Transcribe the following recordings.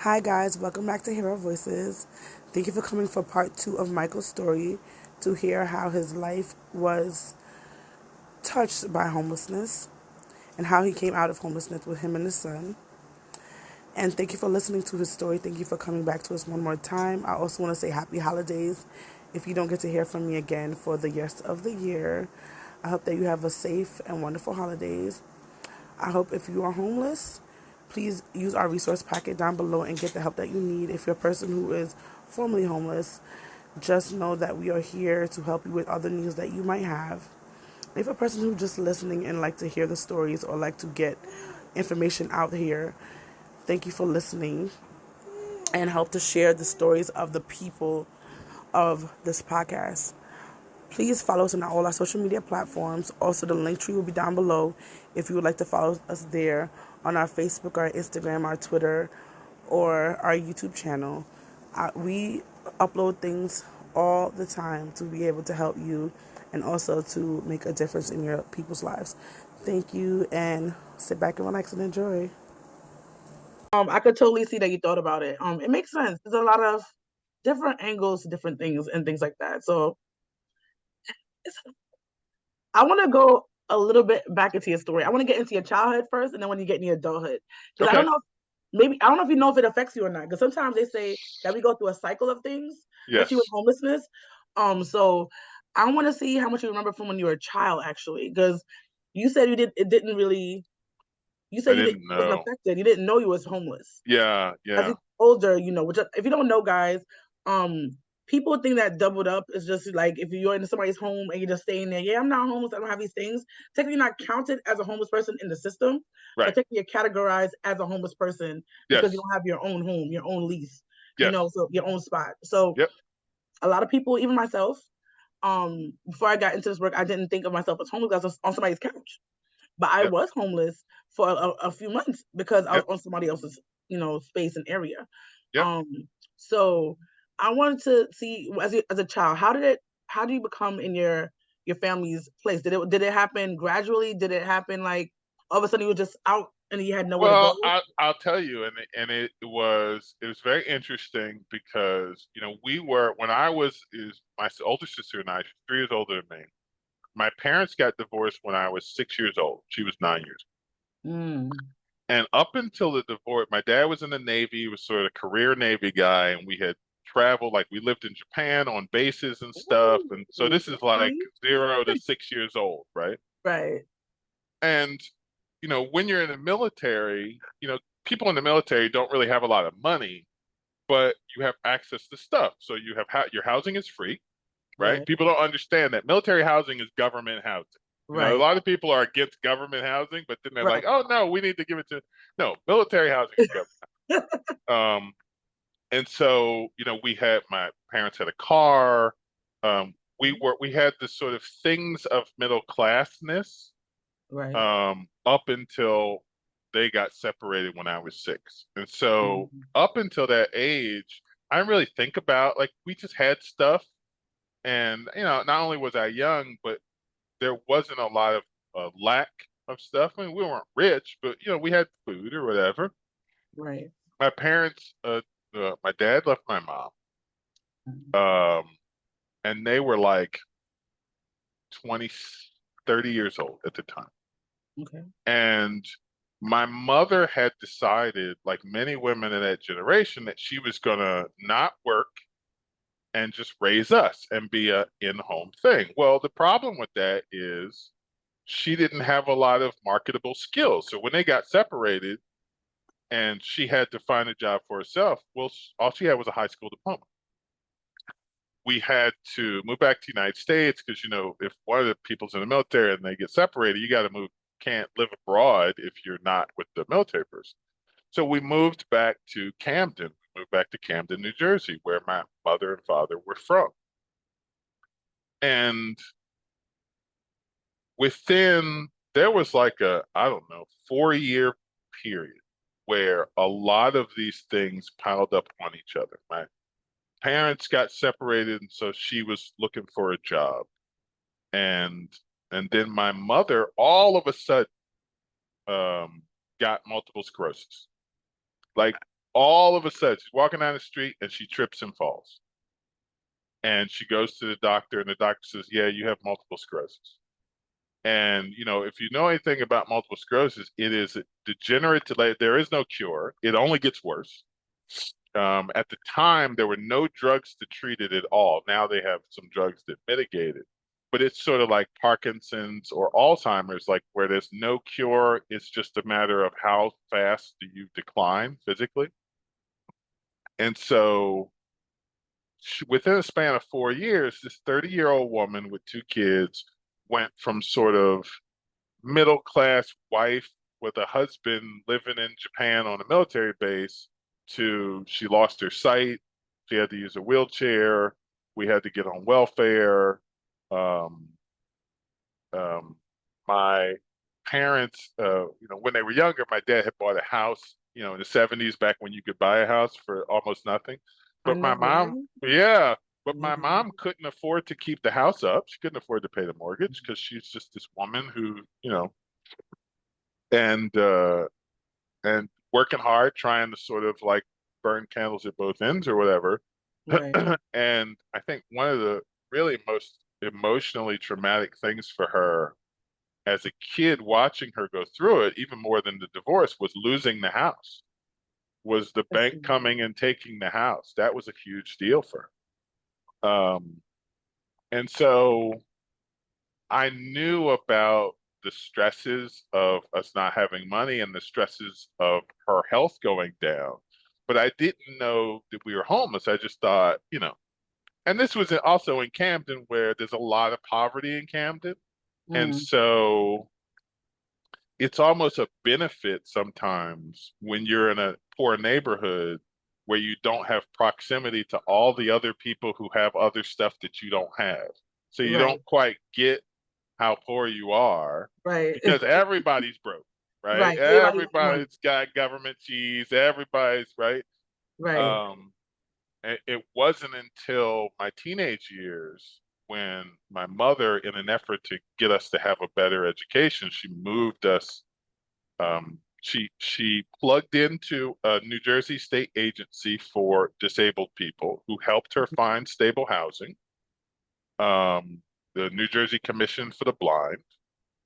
Hi guys, welcome back to Hear Our Voices. Thank you for coming for part two of Michael's story to hear how his life was touched by homelessness and how he came out of homelessness with him and his son. And thank you for listening to his story. Thank you for coming back to us one more time. I also want to say happy holidays if you don't get to hear from me again for the rest of the year. I hope that you have a safe and wonderful holidays. I hope if you are homeless, please use our resource packet down below and get the help that you need. If you're a person who is formerly homeless, just know that we are here to help you with other needs that you might have. If you're a person who's just listening and like to hear the stories or like to get information out here, thank you for listening and help to share the stories of the people of this podcast. Please follow us on all our social media platforms. Also, the link tree will be down below if you would like to follow us there on our Facebook, our Instagram, our Twitter, or our YouTube channel. We upload things all the time to be able to help you and also to make a difference in your people's lives. Thank you, and sit back and relax and enjoy. I could totally see that you thought about it. It makes sense. There's a lot of different angles to different things and things like that. So I want to go a little bit back into your story. I want to get into your childhood first, and then when you get in your adulthood, because I Okay. don't know, maybe I don't know if you know if it affects you or not. Because sometimes they say that we go through a cycle of things, especially with Yes. homelessness. So I want to see how much you remember from when you were a child, actually, because you said you did. It didn't really. You I said didn't you wasn't know. affected. You didn't know you was homeless Yeah, as you yeah. get older, which if you don't know, guys, um, people think that doubled up is just like if you're in somebody's home and you're just staying there. Yeah, I'm not homeless. I don't have these things. Technically, not counted as a homeless person in the system, but Right. technically you're categorized as a homeless person because you Yes. don't have your own home, your own lease, Yes. so your own spot. So Yep. a lot of people, even myself, before I got into this work, I didn't think of myself as homeless. I was on somebody's couch, but I Yep. was homeless for a few months because I was Yep. on somebody else's, space and area. Yep. Um, so I wanted to see as a child, how do you become in your family's place? Did it happen gradually? Did it happen like all of a sudden you were just out and you had nowhere to go? Well, I'll tell you, and it was very interesting because we were when I was is my older sister and I, she's 3 years older than me. My parents got divorced when I was 6 years old. She was 9 years. Mm. And up until the divorce, my dad was in the Navy. He was sort of a career Navy guy, and we had traveled, like we lived in Japan on bases and stuff. And so Ooh, this is like okay. 0 to 6 years old, right? Right. And when you're in the military, people in the military don't really have a lot of money, but you have access to stuff. So you have your housing is free, right? Right. People don't understand that military housing is government housing. A Right. lot of people are against government housing, but then they're like, Right. "Oh no, we need to give it to no military housing is government." Um, and so we had my parents had a car. We had this sort of things of middle classness Right. up until they got separated when I was 6. And so Mhm. up until that age, I didn't really think about like we just had stuff. And not only was I young, but there wasn't a lot of lack of stuff. I mean, we weren't rich, but we had food or whatever. Right. My parents, my dad left my mom, Mhm. um, and they were like 20, 30 years old at the time. Okay. And my mother had decided, like many women in that generation, that she was going to not work and just raise us and be a in-home thing. Well, the problem with that is she didn't have a lot of marketable skills. So when they got separated and she had to find a job for herself, well, all she had was a high school diploma. We had to move back to the United States because, if one of the people's in the military and they get separated, you got to move, can't live abroad if you're not with the military person. So we moved back to Camden, moved back to Camden, New Jersey, where my mother and father were from. And there was like I don't know, 4 year period where a lot of these things piled up on each other. My parents got separated, and so she was looking for a job. And then my mother all of a sudden um, got multiple sclerosis. Like All of a sudden, she's walking down the street and she trips and falls. And she goes to the doctor, and the doctor says, "Yeah, you have multiple sclerosis." And if you know anything about multiple sclerosis, it is degenerative. Like, there is no cure. It only gets worse. At the time, there were no drugs to treat it at all. Now they have some drugs that mitigate it. But it's sort of like Parkinson's or Alzheimer's, like where there's no cure. It's just a matter of how fast do you decline physically. And so within a span of 4 years, this 30-year-old woman with two kids went from sort of middle class wife with a husband living in Japan on a military base to she lost her sight. She had to use a wheelchair. We had to get on welfare. Um, um, my parents, when they were younger, my dad had bought a house, in the 70s, back when you could buy a house for almost nothing. I But my know, mom, right? yeah, but my Yeah. mom couldn't afford to keep the house up. She couldn't afford to pay the mortgage because she's just this woman who, and and working hard, trying to sort of like burn candles at both ends or whatever. Right. And I think one of the really most emotionally traumatic things for her as a kid, watching her go through it, even more than the divorce, was losing the house, was the That's bank coming and taking the house. That was a huge deal for her. And so I knew about the stresses of us not having money and the stresses of her health going down, but I didn't know that we were homeless. I just thought, and this was also in Camden, where there's a lot of poverty in Camden. And mm, so it's almost a benefit sometimes when you're in a poor neighborhood where you don't have proximity to all the other people who have other stuff that you don't have. So you right. don't quite get how poor you are Right. because everybody's broke, right? Right. Everybody got money. Everybody's got government cheese, everybody's right. Right. Um, it wasn't until my teenage years when my mother, in an effort to get us to have a better education, she moved us. She plugged into a New Jersey state agency for disabled people who helped her find stable housing. The New Jersey Commission for the Blind,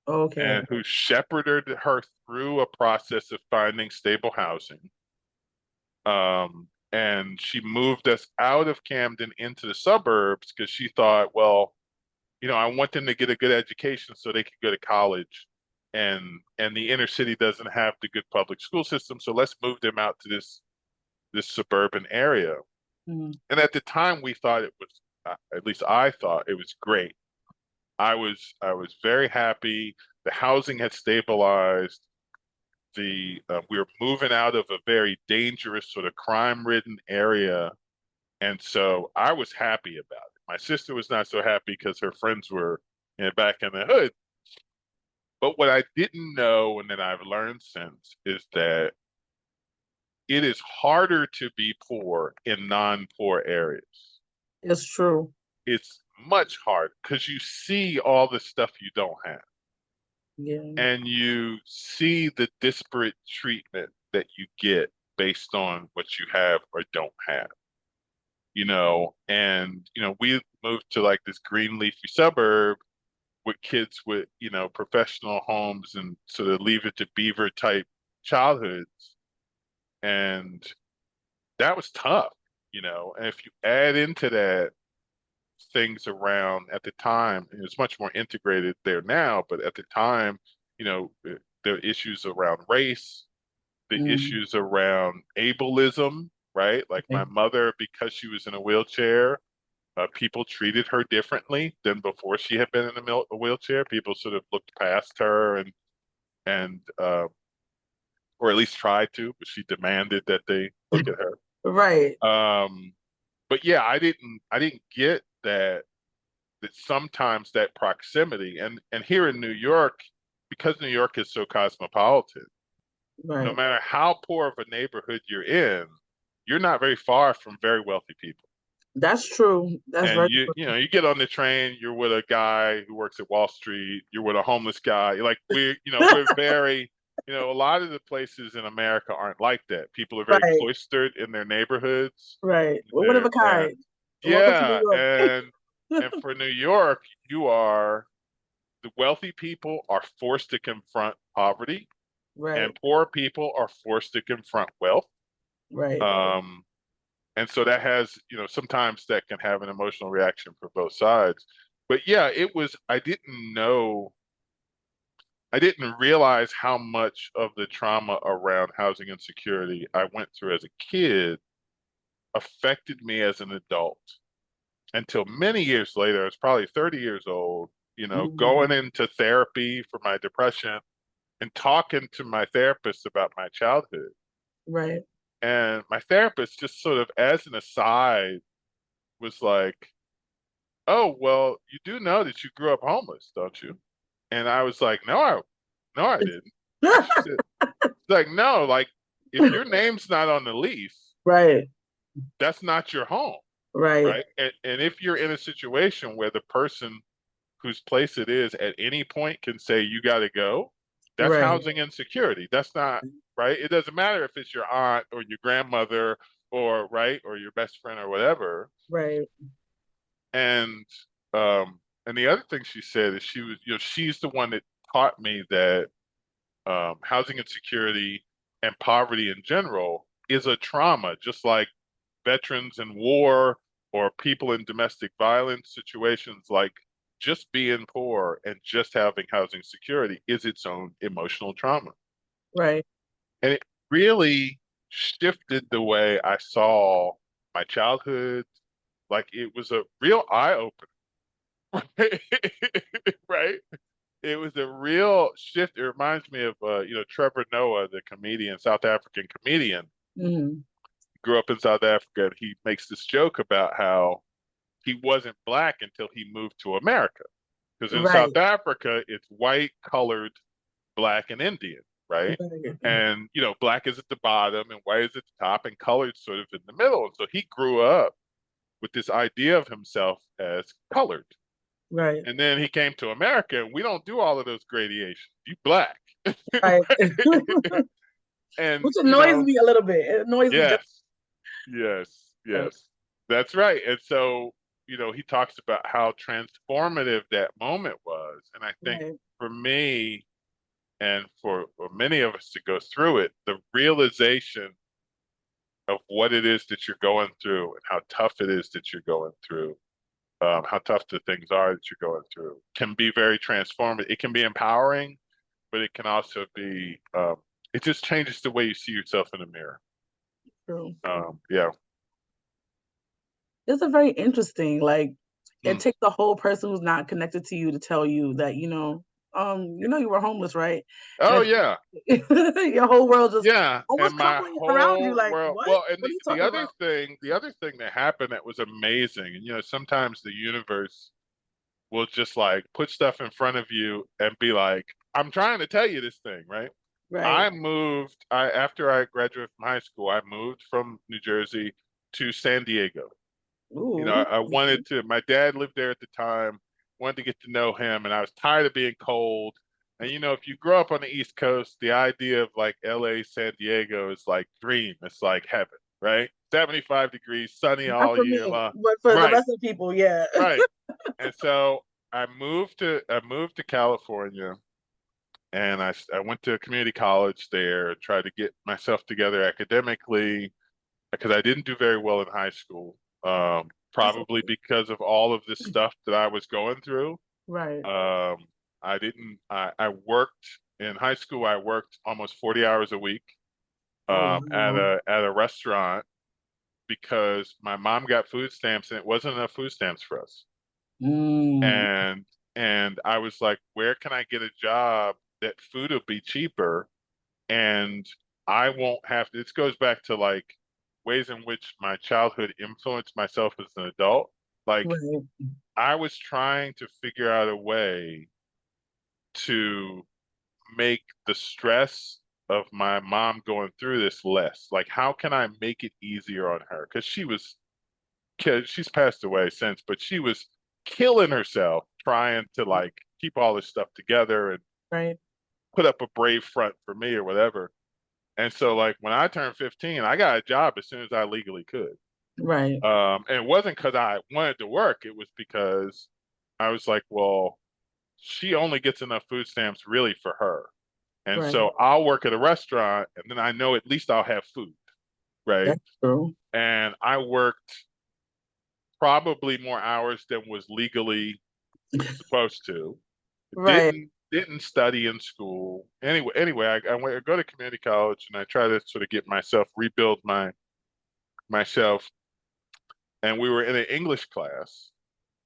Okay. and who shepherded her through a process of finding stable housing. And she moved us out of Camden into the suburbs because she thought, well, I want them to get a good education so they can go to college. And the inner city doesn't have the good public school system, so let's move them out to this suburban area. Mm, And at the time, we thought it was, at least I thought it was great. I was very happy. The housing had stabilized. We were moving out of a very dangerous, sort of crime-ridden area, and so I was happy about it. My sister was not so happy because her friends were back in the hood. But what I didn't know, and that I've learned since, is that it is harder to be poor in non-poor areas. it's true. It's much harder because you see all the stuff you don't have, Yeah. and you see the disparate treatment that you get based on what you have or don't have. And we moved to like this green leafy suburb with kids with professional homes and sort of Leave It to Beaver type childhoods, and that was tough. And if you add into that things around at the time, and it's much more integrated there now, but at the time, the issues around race, the Mm, issues around ableism, right? Like my right. mother, because she was in a wheelchair, people treated her differently than before she had been in a wheelchair. People sort of looked past her and or at least tried to, but she demanded that they look at her. Right. Um, but yeah, I didn't get that sometimes that proximity and here in New York, because New York is so cosmopolitan, no Right. matter how poor of a neighborhood you're in, you're not very far from very wealthy people. That's true. That's And very you get on the train, you're with a guy who works at Wall Street, you're with a homeless guy. Like we're very A lot of the places in America aren't like that. People are very Right, cloistered in their neighborhoods. right. Well, one of There a and kind. Welcome to New yeah, York. and for New York, you are the wealthy people are forced to confront poverty, and Right, poor people are forced to confront wealth. right, Um, and so that has, sometimes that can have an emotional reaction for both sides. But yeah, I didn't realize how much of the trauma around housing insecurity I went through as a kid affected me as an adult until many years later. I was probably 30 years old, mm, going into therapy for my depression and talking to my therapist about my childhood. right. And my therapist, just sort of as an aside, was like, "Oh, well, you do know that you grew up homeless, don't you?" And I was like, no, I didn't." And she said, like, no, like if your name's not on the lease, Right, that's not your home, right, right? And if you're in a situation where the person whose place it is at any point can say you got to go, that's right, housing insecurity. That's not right. It doesn't matter if it's your aunt or your grandmother or right or your best friend or whatever. right, And and the other thing she said is she's the one that taught me that housing insecurity and poverty in general is a trauma, just like veterans in war or people in domestic violence situations. Like just being poor and just having housing security is its own emotional trauma. right. And it really shifted the way I saw my childhood. Like it was a real eye opener, right? It was a real shift. It reminds me of Trevor Noah, the comedian, South African comedian. Mm, Grew up in South Africa, and he makes this joke about how he wasn't black until he moved to America. Because in right, South Africa, it's white, colored, black, and Indian, right? right, And black is at the bottom and white is at the top, and colored sort of in the middle. And so he grew up with this idea of himself as colored. right, And then he came to America, and we don't do all of those gradations. You black, right. and Which annoys me a little bit. It annoys me just yes, yes, right, yes, that's right. And so he talks about how transformative that moment was, and I think right, for me and for many of us to go through it, the realization of what it is that you're going through and how tough it is that you're going through, how tough the things are that you're going through, can be very transformative. It can be empowering, but it can also be it just changes the way you see yourself in the mirror. true. Yeah. It's a very interesting, like it Mm. takes a whole person who's not connected to you to tell you that, you were homeless, right? Oh And yeah. your whole world just Yeah, and almost my crumbling around you, whole like, world. what? Well, and What are you the talking other about? thing, that happened that was amazing, and sometimes the universe will just like put stuff in front of you and be like, "I'm trying to tell you this thing," right? Right. I after I graduated from high school, I moved from New Jersey to San Diego. Ooh. I wanted to, my dad lived there at the time, wanted to get to know him, and I was tired of being cold. And if you grow up on the East Coast, the idea of like LA, San Diego is like dream. It's like heaven, right? 75 degrees, sunny Not all for year me, long. but for the Right, rest of the people, yeah. right. And so I moved to California, and I went to a community college there, tried to get myself together academically because I didn't do very well in high school, That's probably okay. because of all of this stuff that I was going through. Right. Um, I didn't. I worked in high school. I worked almost 40 hours a week Oh at wow. a restaurant because my mom got food stamps and it wasn't enough food stamps for us. Mm, And I was like, where can I get a job that food will be cheaper and I won't have to. This goes back to like ways in which my childhood influenced myself as an adult. Like right, I was trying to figure out a way to make the stress of my mom going through this less. Like, how can I make it easier on her? Because she's passed away since, but she was killing herself trying to like keep all this stuff together. And right. put up a brave front for me or whatever. And so like when I turned 15, I got a job as soon as I legally could. Right. And it wasn't because I wanted to work. It was because I was like, well, she only gets enough food stamps really for her. And Right. so I'll work at a restaurant and then I know at least I'll have food, right? That's true. And I worked probably more hours than was legally supposed to. Right. Didn't study in school. Anyway, I went I go to community college and I try to sort of get myself rebuild myself. And we were in an English class,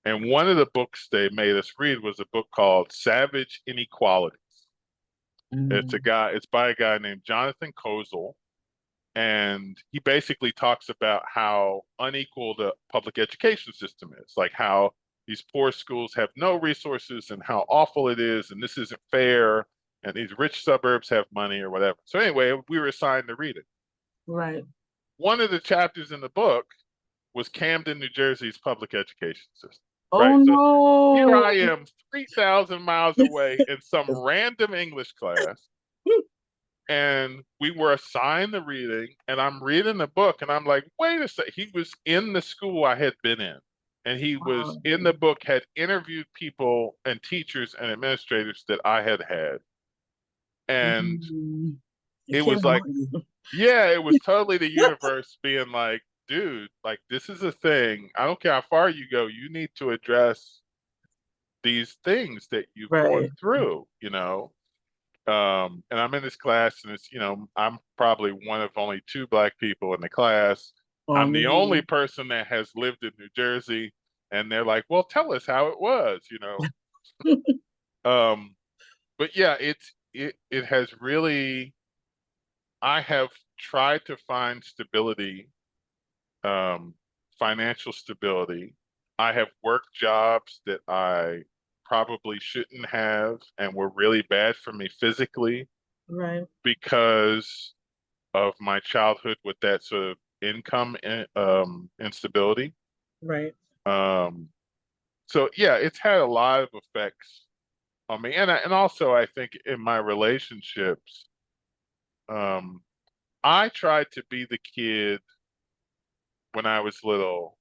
and one of the books they made us read was a book called Savage Inequalities. Mm. It's by a guy named Jonathan Kozel, and he basically talks about how unequal the public education system is, like how these poor schools have no resources and how awful it is, and this isn't fair, and these rich suburbs have money or whatever. So anyway, we were assigned to read it. Right. One of the chapters in the book was Camden, New Jersey's public education system, Oh right? So here no. I am 3,000 miles away in some random English class, and we were assigned the reading, and I'm reading the book, and I'm like, wait a sec. He was in the school I had been in, and he was Wow. in the book, had interviewed people and teachers and administrators that I had had. And Mm. It it came was down like, on you. yeah, it was totally the universe being like, dude, like this is a thing. I don't care how far you go, you need to address these things that you've gone Right. through, you know. And I'm in this class, and it's, you know, I'm probably one of only two black people in the class. Oh I'm the only man. person that has lived in New Jersey, and they're like, well, tell us how it was, you know. Um, but yeah, it has really, I have tried to find stability, um, financial stability. I have worked jobs that I probably shouldn't have and were really bad for me physically Right. because of my childhood with that sort of instability. Right. Um, so yeah, it's had a lot of effects on me, and also I think in my relationships, um, I tried to be the kid when I was little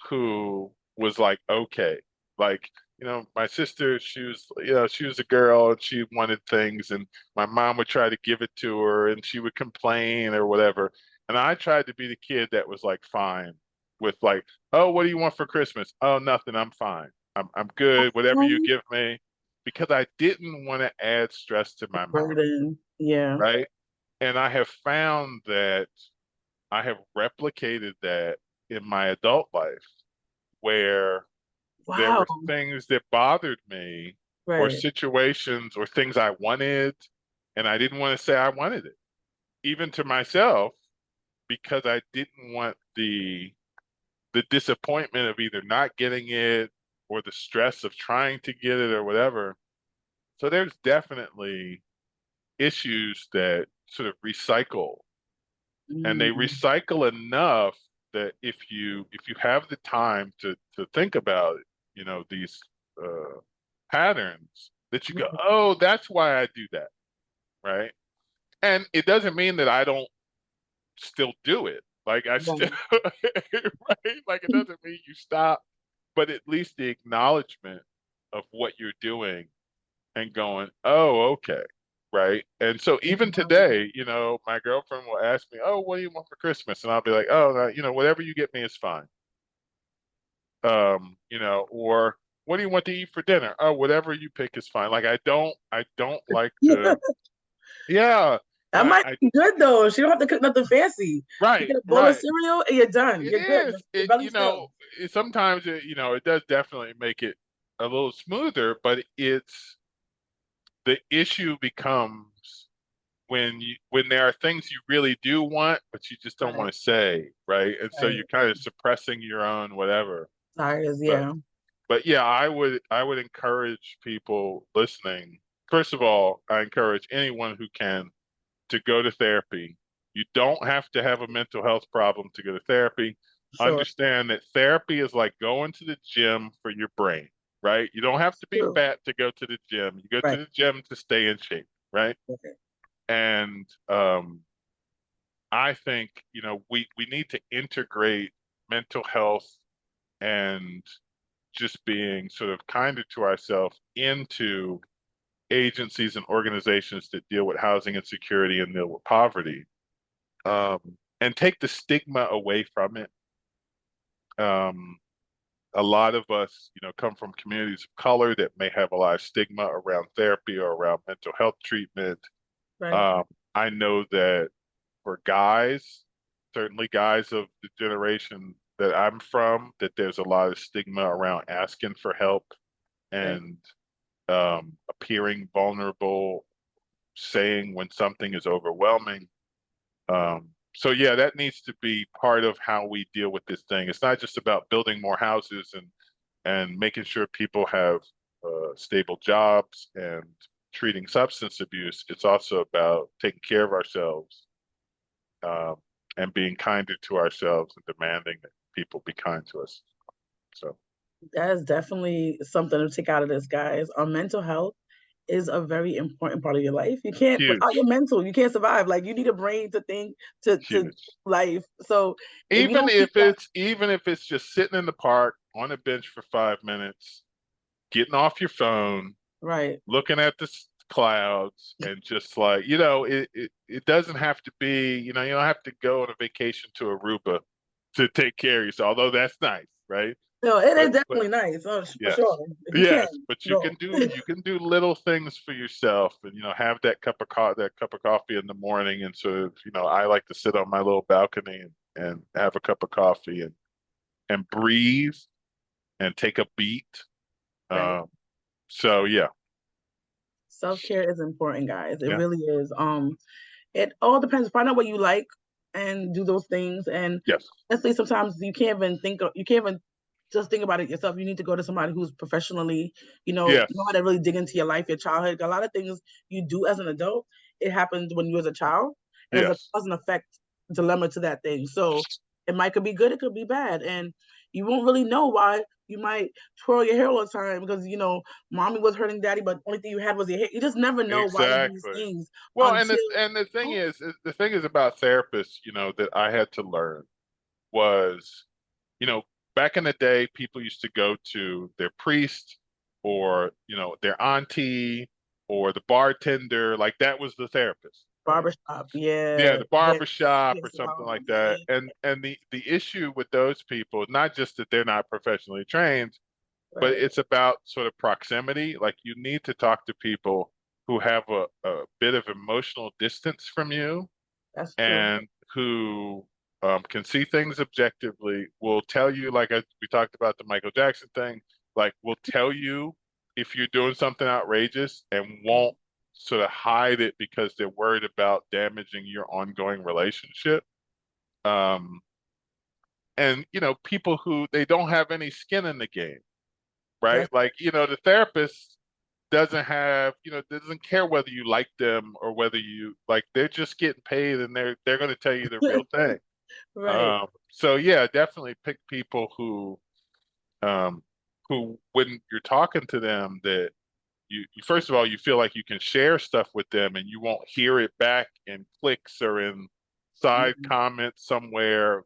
who was like, okay, like, you know, my sister, she was, you know, she was a girl and she wanted things, and my mom would try to give it to her and she would complain or whatever. And I tried to be the kid that was like, fine with like, oh, what do you want for Christmas? Oh, nothing, I'm fine. I'm good, whatever you Um, give me, because I didn't want to add stress to my mom, burden. Yeah. right? And I have found that I have replicated that in my adult life where there Wow. were things that bothered me or Right. situations or things I wanted, and I didn't want to say I wanted it, even to myself, because I didn't want the disappointment of either not getting it or the stress of trying to get it or whatever. So there's definitely issues that sort of recycle, and they Mm. recycle enough that if you have the time to think about it, you know, these patterns, that you go, Right. oh, that's why I do that, right? And it doesn't mean that I don't still do it. Like I still, Right. right? Like it doesn't mean you stop, but at least the acknowledgement of what you're doing and going, oh, okay, right? And so even today, you know, my girlfriend will ask me, oh, what do you want for Christmas? And I'll be like, oh, no, you know, whatever you get me is fine. You know, or what do you want to eat for dinner? Oh, whatever you pick is fine. Like I don't like to, yeah. That might I be good though. She don't have to cook nothing fancy. You right, get a bowl of right. cereal and you're done. It You're good. is. Your It, you belly's know, filled. sometimes you know, it does definitely make it a little smoother, but it's the issue becomes when there are things you really do want, but you just don't Right. want to say, right? And so Right. you're kind of suppressing your own whatever. Desires, But yeah. but yeah, I would encourage people listening. First of all, I encourage anyone who can to go to therapy. You don't have to have a mental health problem to go to therapy. Sure. Understand that therapy is like going to the gym for your brain, right? You don't have to be True. fat to go to the gym. You go to Right. the gym to stay in shape. right? Okay. And I think, we need to integrate mental health and just being sort of kinder to ourselves into agencies and organizations that deal with housing insecurity and deal with poverty, um, and take the stigma away from it. Um, a lot of us, come from communities of color that may have a lot of stigma around therapy or around mental health treatment. Right. Um, I know that for guys, certainly guys of the generation that I'm from, that there's a lot of stigma around asking for help Right. and appearing vulnerable, saying when something is overwhelming. So yeah, that needs to be part of how we deal with this thing. It's not just about building more houses and making sure people have stable jobs and treating substance abuse. It's also about taking care of ourselves, um, and being kinder to ourselves and demanding that people be kind to us. So That is definitely something to take out of this, guys. Mental health is a very important part of your life. You can't, without huge, your mental, you can't survive. Like, you need a brain to think, to huge. life. So if you Even don't keep if that, it's just sitting in the park on a bench for 5 minutes, getting off your phone, right. looking at the clouds, and just like, it doesn't have to be, you don't have to go on a vacation to Aruba to take care of yourself, although that's nice, right? No, it is But definitely nice. Oh, for yes, sure. If you can yes, but you go. can do little things for yourself, and have that cup of coffee in the morning, and sort of, I like to sit on my little balcony and have a cup of coffee and breathe and take a beat. Right. Um, so yeah, Self-care is important, guys. It yeah, really is. It all depends. Find out what you like and do those things. And yes, honestly, sometimes you can't even just think about it yourself. You need to go to somebody who's professionally, know how yes, to really dig into your life, your childhood. A lot of things you do as an adult, it happened when you was a child, and there's a yes. cause and effect dilemma to that thing. So could be good, it could be bad, and you won't really know why you might twirl your hair all the time because mommy was hurting daddy, but the only thing you had was your hair. You just never know why you do these Exactly. things Well, and until the thing is about therapists, that I had to learn was, you know, back in the day, people used to go to their priest or, their auntie or the bartender, like that was the therapist, right? barbershop. Yeah, Yeah, the yeah, barber shop yeah, or something like salons. Yeah, that. And the issue with those people, not just that they're not professionally trained, but right. it's about sort of proximity. Like you need to talk to people who have a bit of emotional distance from you That's true. and who can see things objectively, will tell you, like we talked about the Michael Jackson thing, like will tell you if you're doing something outrageous and won't sort of hide it because they're worried about damaging your ongoing relationship. Um, and, people who they don't have any skin in the game, right? That's Like, the therapist doesn't care whether you like them or whether you like, they're just getting paid and they're going to tell you the real thing. right. So yeah, definitely pick people um, when you're talking to them, that you first of all, you feel like you can share stuff with them and you won't hear it back in clicks or in side Mhm. comments somewhere,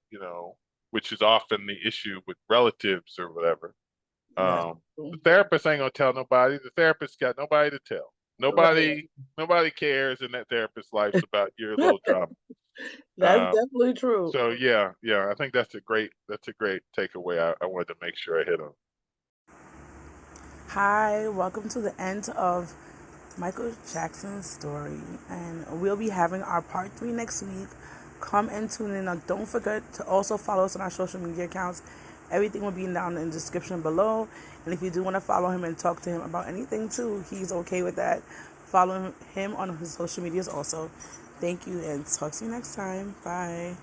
which is often the issue with relatives or whatever. That's The true. therapist ain't gonna tell nobody. The therapist got nobody to tell. Right. Nobody cares in that therapist's life's about your little drama. That's Um, definitely true. so yeah, I think that's a great takeaway. I wanted to make sure I hit on. Hi, welcome to the end of Michael Jackson's story, and we'll be having our part 3 next week. Come and tune in. Now, don't forget to also follow us on our social media accounts. Everything will be down in the description below. And if you do want to follow him and talk to him about anything too, he's okay with that. Follow him on his social medias also. Thank you, and talk to you next time. Bye.